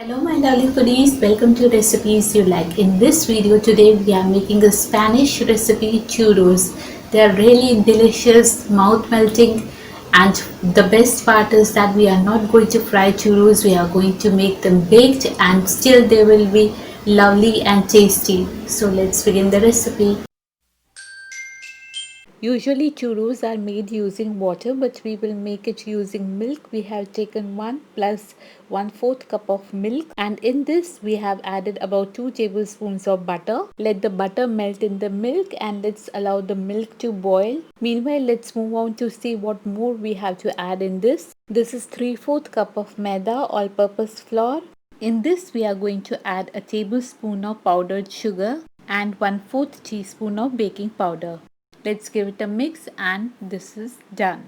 Hello my lovely foodies, welcome to Recipes You Like. In this video today we are making a Spanish recipe churros. They are really delicious, mouth melting, and the best part is that we are not going to fry churros, we are going to make them baked and still they will be lovely and tasty. So let's begin the recipe. Usually churros are made using water, but we will make it using milk. We have taken 1 plus 1/4 cup of milk, and in this we have added about 2 tablespoons of butter. Let the butter melt in the milk and let's allow the milk to boil. Meanwhile, let's move on to see what more we have to add in this. This is 3/4 cup of maida all-purpose flour. In this we are going to add a tablespoon of powdered sugar and 1/4 teaspoon of baking powder. Let's give it a mix and this is done.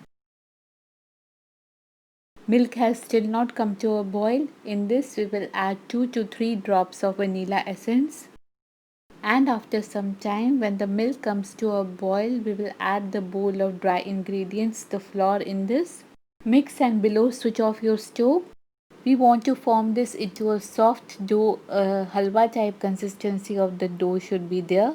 Milk has still not come to a boil. In this we will add 2 to 3 drops of vanilla essence. And after some time, when the milk comes to a boil, we will add the bowl of dry ingredients, the flour in this. Mix and below switch off your stove. We want to form this into a soft dough, halwa type consistency of the dough should be there.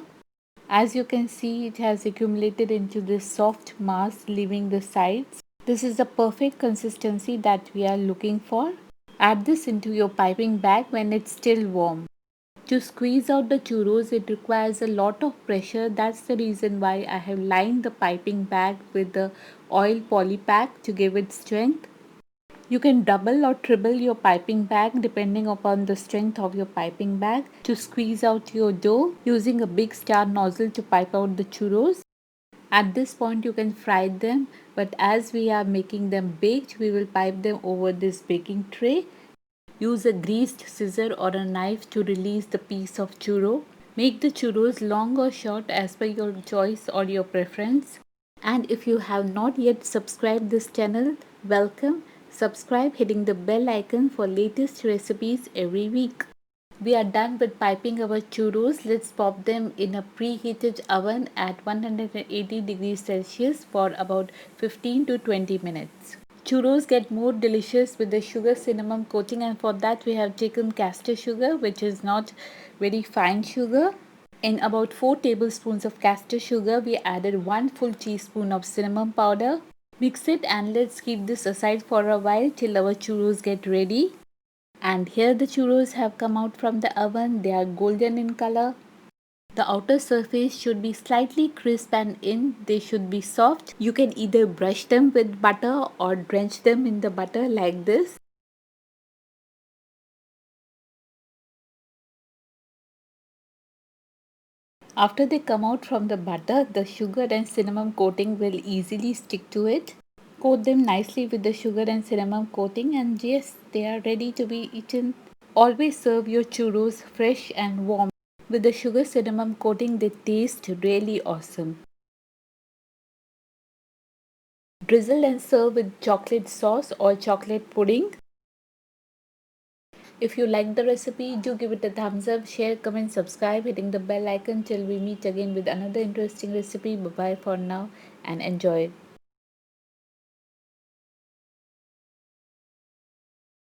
As you can see, it has accumulated into this soft mass leaving the sides. This is the perfect consistency that we are looking for. Add this into your piping bag when it's still warm. To squeeze out the churros, it requires a lot of pressure. That's the reason why I have lined the piping bag with the oil poly pack to give it strength. You can double or triple your piping bag depending upon the strength of your piping bag to squeeze out your dough using a big star nozzle to pipe out the churros. At this point you can fry them, but as we are making them baked, we will pipe them over this baking tray. Use a greased scissor or a knife to release the piece of churro. Make the churros long or short as per your choice or your preference. And if you have not yet subscribed this channel, welcome. Subscribe hitting the bell icon for latest recipes every week. We are done with piping our churros. Let's pop them in a preheated oven at 180 degrees Celsius for about 15 to 20 minutes. Churros get more delicious with the sugar cinnamon coating, and for that we have taken castor sugar, which is not very fine sugar. In about 4 tablespoons of castor sugar, we added 1 full teaspoon of cinnamon powder. Mix it and let's keep this aside for a while till our churros get ready. And here the churros have come out from the oven. They are golden in color. The outer surface should be slightly crisp and they should be soft. You can either brush them with butter or drench them in the butter like this. After they come out from the butter, the sugar and cinnamon coating will easily stick to it. Coat them nicely with the sugar and cinnamon coating and yes, they are ready to be eaten. Always serve your churros fresh and warm. With the sugar cinnamon coating, they taste really awesome. Drizzle and serve with chocolate sauce or chocolate pudding. If you like the recipe, do give it a thumbs up, share, comment, subscribe, hitting the bell icon till we meet again with another interesting recipe. Bye bye for now and enjoy.